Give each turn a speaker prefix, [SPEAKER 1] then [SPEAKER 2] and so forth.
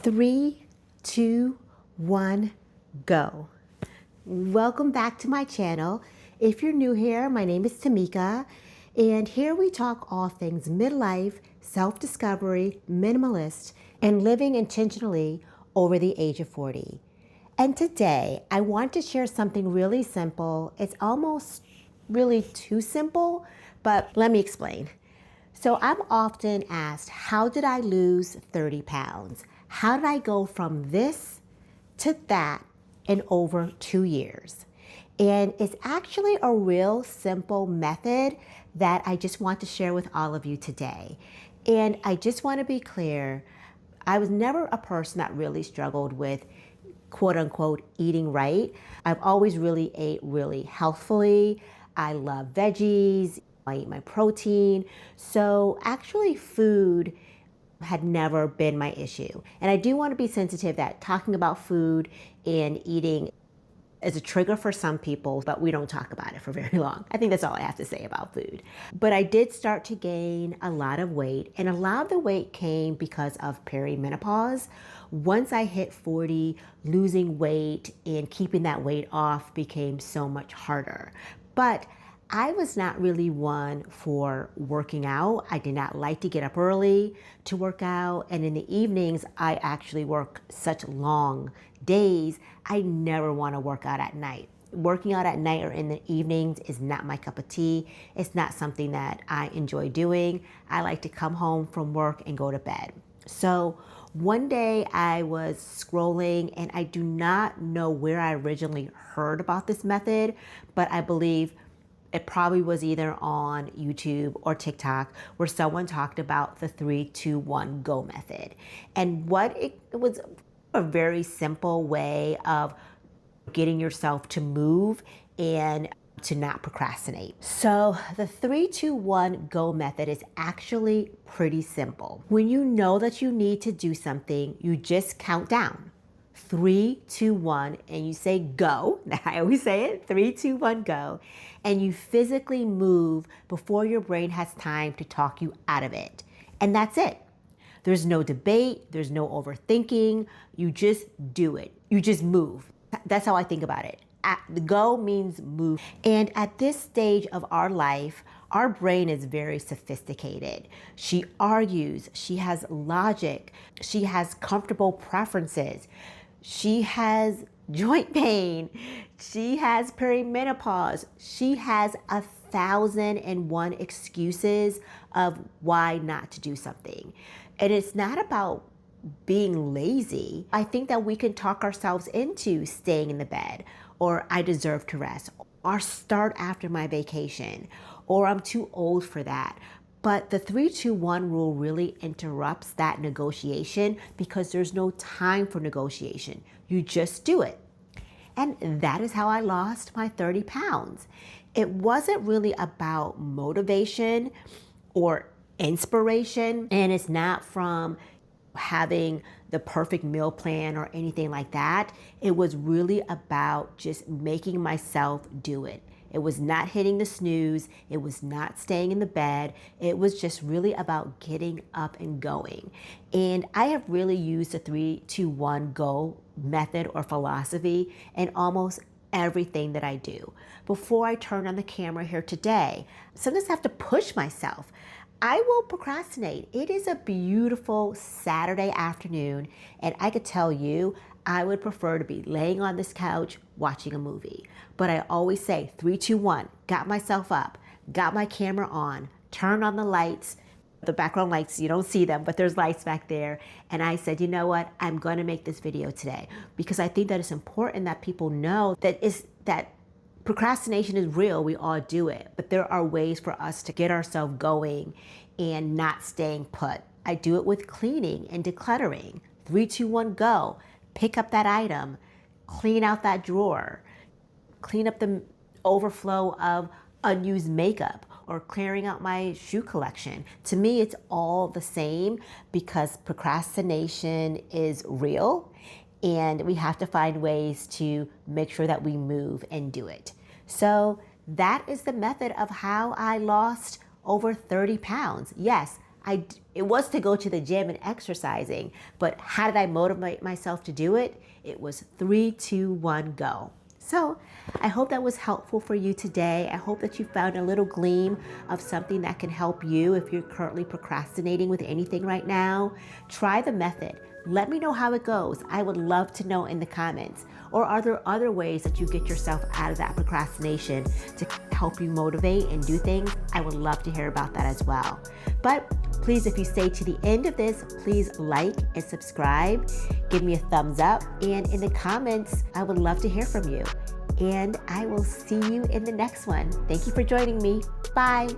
[SPEAKER 1] Three, two, one, go. Welcome back to my channel. If you're new here, my name is Tamika, and here we talk all things midlife, self-discovery, minimalist, and living intentionally over the age of 40. And today, I want to share something really simple. It's almost really too simple, but let me explain. So I'm often asked, how did I lose 30 pounds? How did I go from this to that in over 2 years? And it's actually a real simple method that I just want to share with all of you today. And I just want to be clear, I was never a person that really struggled with quote unquote eating right. I've always really ate really healthfully. I love veggies. I eat my protein. So actually food had never been my issue. And I do want to be sensitive that talking about food and eating is a trigger for some people, but we don't talk about it for very long. I think that's all I have to say about food. But I did start to gain a lot of weight, and a lot of the weight came because of perimenopause. Once I hit 40, losing weight and keeping that weight off became so much harder. But I was not really one for working out. I did not like to get up early to work out. And in the evenings, I actually work such long days. I never want to work out at night. Working out at night or in the evenings is not my cup of tea. It's not something that I enjoy doing. I like to come home from work and go to bed. So one day I was scrolling, and I do not know where I originally heard about this method, but I believe it probably was either on YouTube or TikTok where someone talked about the 3-2-1 go method. And what it was a very simple way of getting yourself to move and to not procrastinate. So the 3-2-1 go method is actually pretty simple. When you know that you need to do something, you just count down. 3, 2, 1, and you say go. I always say it, 3, 2, 1, go. And you physically move before your brain has time to talk you out of it. And that's it. There's no debate, there's no overthinking. You just do it. You just move. That's how I think about it. The go means move. And at this stage of our life, our brain is very sophisticated. She argues, she has logic, she has comfortable preferences. She has joint pain. She has perimenopause. She has 1,001 excuses of why not to do something. And it's not about being lazy. I think that we can talk ourselves into staying in the bed, or I deserve to rest, or start after my vacation, or I'm too old for that. But the 3-2-1 rule really interrupts that negotiation because there's no time for negotiation. You just do it. And that is how I lost my 30 pounds. It wasn't really about motivation or inspiration, and it's not from having the perfect meal plan or anything like that. It was really about just making myself do it. It was not hitting the snooze. It was not staying in the bed. It was just really about getting up and going. And I have really used the 3-2-1 go method or philosophy in almost everything that I do. Before I turn on the camera here today, sometimes I have to push myself. I will procrastinate. It is a beautiful Saturday afternoon, and I could tell you, I would prefer to be laying on this couch watching a movie. But I always say 3-2-1, got myself up, got my camera on, turned on the lights, the background lights, you don't see them, but there's lights back there. And I said, you know what? I'm going to make this video today because I think that it's important that people know that procrastination is real. We all do it, but there are ways for us to get ourselves going and not staying put. I do it with cleaning and decluttering. 3-2-1, go. Pick up that item, clean out that drawer, clean up the overflow of unused makeup, or clearing out my shoe collection. To me, it's all the same because procrastination is real, and we have to find ways to make sure that we move and do it. So that is the method of how I lost over 30 pounds. Yes, it was to go to the gym and exercising, but how did I motivate myself to do it? It was 3, 2, 1, go. So I hope that was helpful for you today. I hope that you found a little gleam of something that can help you if you're currently procrastinating with anything right now. Try the method. Let me know how it goes. I would love to know in the comments. Or are there other ways that you get yourself out of that procrastination to help you motivate and do things? I would love to hear about that as well. But please, if you stay to the end of this, please like and subscribe. Give me a thumbs up. And in the comments, I would love to hear from you. And I will see you in the next one. Thank you for joining me. Bye.